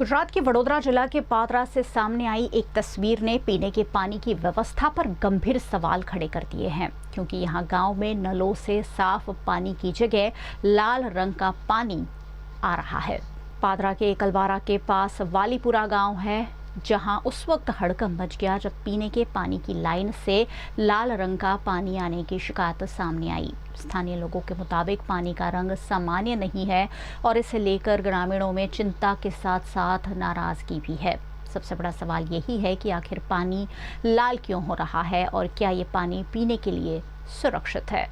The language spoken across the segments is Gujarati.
गुजरात के वडोदरा जिला के पादरा से सामने आई एक तस्वीर ने पीने के पानी की व्यवस्था पर गंभीर सवाल खड़े कर दिए हैं, क्योंकि यहां गांव में नलों से साफ पानी की जगह लाल रंग का पानी आ रहा है। पादरा के एकलवारा के पास वालीपुरा गांव है, जहां उस वक्त हड़कंप मच गया जब पीने के पानी की लाइन से लाल रंग का पानी आने की शिकायत सामने आई। स्थानीय लोगों के मुताबिक पानी का रंग सामान्य नहीं है और इसे लेकर ग्रामीणों में चिंता के साथ साथ नाराजगी भी है। सबसे बड़ा सवाल यही है कि आखिर पानी लाल क्यों हो रहा है और क्या ये पानी पीने के लिए सुरक्षित है।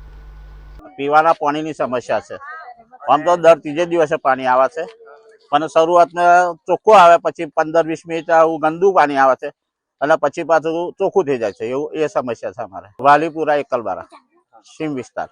पीवाना पानी समस्या है। हम तो दर तीजे दिवसे पानी आवे छे, पण शुरुआत में चोख्खું આવે, પછી 15-20 મિનિટ આવું ગંદુ પાણી આવે છે અને પછી પાછું ચોખ્ખું થઈ જાય છે। એવું એ સમસ્યા છે અમારે વાલીપુરા એકલબારા સીમ વિસ્તાર।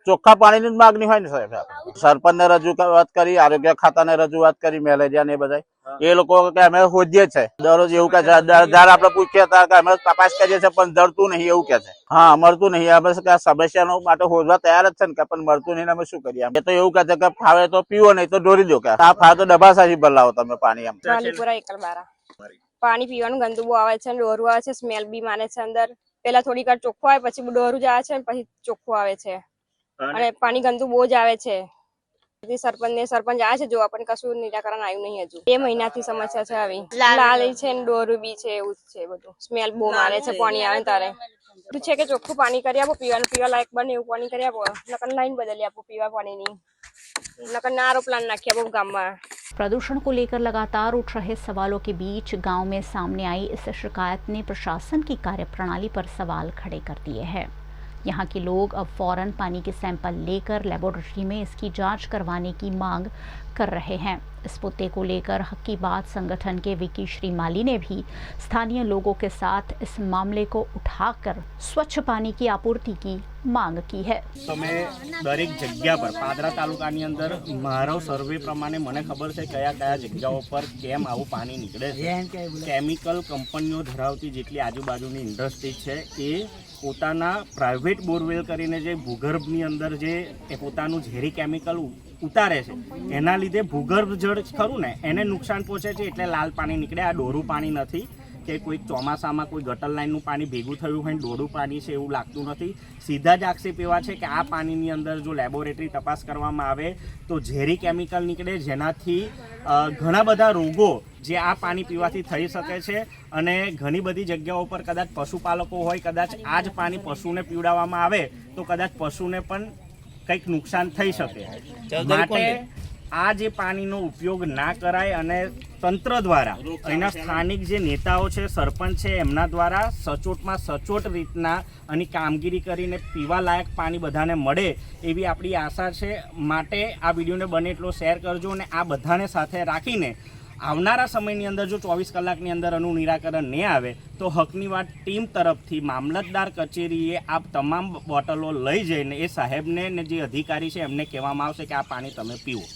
ચોખ્ખા પાણીની માંગણી હોય ને સાહેબ, સરપંચને રજૂઆત કરી, આરોગ્ય ખાતાને રજૂઆત કરી, મેલેરિયા ને બધા એ લોકો કે અમે હોજીએ છે દરરોજ એવું કહે છે। જ્યારે આપણે પૂછીએ ત્યારે અમે તપાસ કરીએ છીએ પણ જડતું નહીં એવું કહે છે। હા, મળતું નહીં। અમે સમસ્યાનો માટે હોજવા તૈયાર જ છે ને, પણ મળતું નહીં, અમે શું કરીએ? એ તો એવું કહે છે કે ફાવે તો પીવો, નહીં તો ઢોરી દો। કે આ ફાવે તો ડબાસાથી ભલાવો તમે પાણી। એમ વાલીપુરા એકલબારા પાણી પીવાનું ગંદુ બહુ આવે છે, ડોરું આવે છે, સ્મેલ બી માને છે। અંદર પેલા થોડીક વાર ચોખ્ખું આવે, પછી ડોરું જ આવે છે, પછી ચોખ્ખું આવે છે અને પાણી ગંદુ બહુ જ આવે છે। સરપંચ આવે છે જોવા, પણ કશું નિરાકરણ આવ્યું નહીં હજુ। 2 મહિનાથી સમસ્યા છે આવી, લાલ છે ને ડોરું બી છે, એવું જ છે બધું। સ્મેલ બહુ મારે છે પાણી આવે તારે। બધું છે કે ચોખ્ખું પાણી કરી આપો, પીવાનું પીવા લાયક બને એવું પાણી કરી આપો, નકર લાઈન બદલી આપો પીવા પાણીની, नकर नारो प्लान नाखिया वो गांव में। प्रदूषण को लेकर लगातार उठ रहे सवालों के बीच गांव में सामने आई इस शिकायत ने प्रशासन की कार्यप्रणाली पर सवाल खड़े कर दिए हैं। यहाँ के लोग अब फौरन पानी के सैंपल लेकर लेबोरेटरी में इसकी जांच करवाने की मांग कर रहे हैं। इस मुद्दे को लेकर हक की बात संगठन के विकी श्रीमाली ने भी स्थानीय लोगों के साथ इस मामले को उठाकर स्वच्छ पानी की आपूर्ति की मांग की है। તમે દરેક જગ્યા પર પાદરા તાલુકાની અંદર મારો સર્વે પ્રમાણે મને ખબર છે કયા કયા જગ્યાઓ પર કેમ આવું પાણી નીકળે છે। કેમિકલ કંપનીઓ ધરાવતી જેટલી આજુબાજુની ઇન્ડસ્ટ્રી છે એ પોતાના પ્રાઇવેટ બોરવેલ કરીને જે ભૂગર્ભની અંદર જે પોતાનું ઝેરી કેમિકલ ઉતારે છે, એના લીધે ભૂગર્ભ જળ ખરું ને એને નુકસાન પહોંચે છે, એટલે લાલ પાણી નીકળે। આ ડોરું પાણી નથી કે કોઈ ચોમાસામાં કોઈ ગટર લાઇનનું પાણી ભેગું થયું હોય ડોરું પાણી છે એવું લાગતું નથી। સીધા જ આક્ષેપ એવા છે કે આ પાણીની અંદર જો લેબોરેટરી તપાસ કરવામાં આવે તો ઝેરી કેમિકલ નીકળે, જેનાથી ઘણા બધા રોગો જે આ પાણી પીવાથી થઈ શકે છે। અને ઘણી બધી જગ્યાઓ પર કદાચ પશુપાલકો હોય, કદાચ આ જ પાણી પશુને પીવડાવવામાં આવે તો કદાચ પશુને પણ કંઈક નુકસાન થઈ શકે। માટે આ જે પાણીનો ઉપયોગ ના કરાય અને તંત્ર દ્વારા અહીંના સ્થાનિક જે નેતાઓ છે, સરપંચ છે, એમના દ્વારા સચોટમાં સચોટ રીતના આની કામગીરી કરીને પીવા લાયક પાણી બધાને મળે એવી આપણી આશા છે। માટે આ વિડીયોને બને એટલો શેર કરજો અને આ બધાને સાથે રાખીને આવનારા સમયની અંદર જો 24 કલાકની અંદર આનું નિરાકરણ નહીં આવે તો હકની વાત ટીમ તરફથી મામલતદાર કચેરીએ આ તમામ બોટલો લઈ જઈને એ સાહેબને ને જે અધિકારી છે એમને કહેવામાં આવશે કે આ પાણી તમે પીવો।